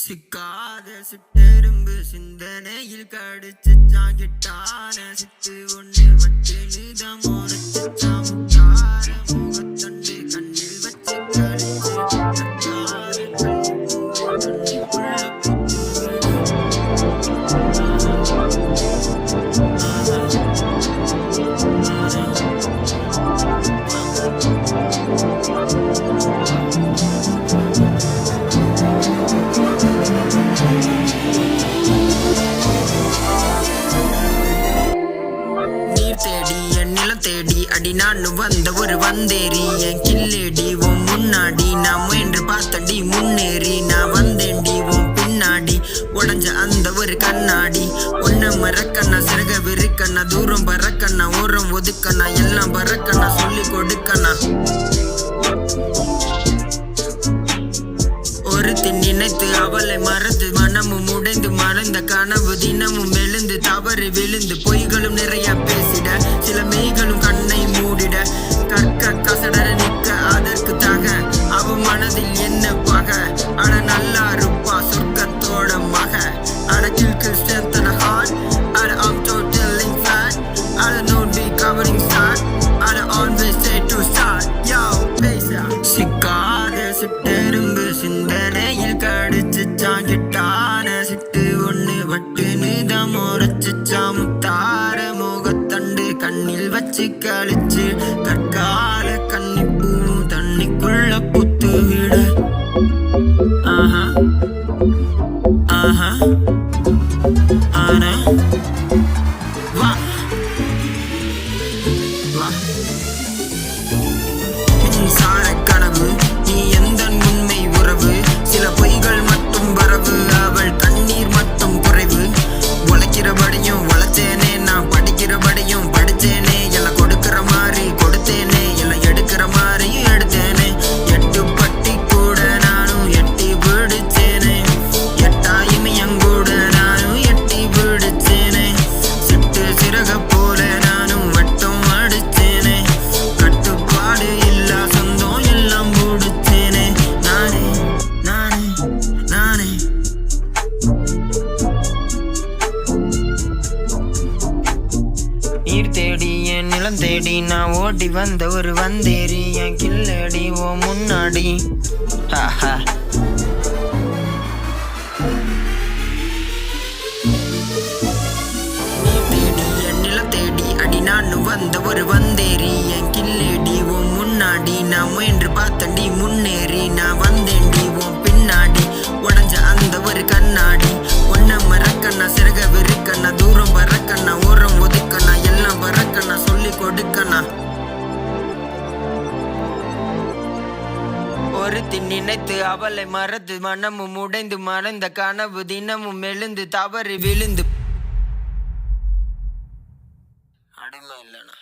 சிக்காத சிட்டெரும்பு சிந்தனையில் கடிச்சு சாங்கிட்டான சிட்டு ஒண்ணு வட்டினுதான் முறைச்சு சாமுட்டார முகத்தண்டு கண்ணில் வச்சு கழிச்சு தேடி அடி நான் வந்த ஒரு வந்தேரி என் கில்லேடி உன் முன்னாடி நான் முயன்று பார்த்தடி முன்னேறி நான் வந்தேன்டி உன் பின்னாடி உடஞ்ச அந்த ஒரு கண்ணாடி ஒன்ன மறக்கண்ணா சிறக விருக்கண்ணா தூரம் பறக்கண்ணா ஓரம் ஒதுக்கண்ணா எல்லாம் பறக்கண்ணா சொல்லி கொடுக்கண்ணா ஒருத்தி நினைத்து அவளை மறந்து மனமும் உடைந்து மறைந்த கனவு தினமும் எழுந்து தவறு விழுந்து பொய்களும் நிறைய பேசிட சில மெய்களும் கண்ணை மூடிட கற்க கசடர நிற்க அதற்கு தக அவ மனதில் என்ன பக அட நல்லா இருப்பா சொர்க்கத்தோட மக அட கில் strength and heart அட I'm totally fat அட no recovering start அட always say to start yo பேசா சிக்காத சிட்டெரும்பு சிந்தனையில் கடிச்சு சாங்கிட்டான சிட்டு ஒண்ணு வட்டுனுதான் முறைச்சு சாமுத்தார முகத்தண்டு கண்ணில் வச்சு கழிச்சு கற்கால கன்னிப்பூ தண்ணிக்குள்ள புத்து விடு ஆஹா ஆஹா ஆனா வா வா மின்சார கனவு நீ எந்த உண்மை உறவு சில பொய்கள் மட்டும் வரவு அவள் கண்ணீர் மட்டும் குறைவு உழைக்கிறபடியும் உழைச்சேனே நான் படிக்கிறபடியும் படிச்சேனே எல்லாம் கொடுக்கிற மாதிரி கொடுத்தேனே எல்லாம் எடுக்கிற மாதிரியும் எடுத்தேனே எட்டு பட்டி கூட நானும் எட்டி பிடிச்சேனே எட்டாயுமே எங்கூட நானும் எட்டி பிடிச்சேனே சிட்டு சிறக போல நானும் வட்டம் அடிச்சேனே கட்டுப்பாடு இல்லா சொந்தம் எல்லாம் முடிச்சேனே நானே நானே நானே நீர் தேடி என் நிலம் தேடி நான் ஓடி வந்த ஒரு வந்தேரி என் கில்லடி ஓ முன்னாடி ஹாஹா அடி நான் வந்த ஒரு வந்தேரி என் கில்லேடி உன் முன்னாடி நான் முயன்று பார்த்தண்டி முன்னேறி நான் வந்தேன்டி உன் பின்னாடி உடஞ்ச அந்த ஒரு கண்ணாடி ஒன்ன மறக்கண்ணா சிறக விருக்கண்ணா தூரம் பறக்கண்ணா ஓரம் ஒதுக்கண்ணா எல்லாம் பறக்கண்ணா சொல்லி கொடுக்கண்ணா ஒருத்தி நினைத்து அவளை மறந்து மனமும் உடைந்து மறைந்த கனவு தினமும் எழுந்து தவறு விழுந்து அடிமை இல்லைண்ணா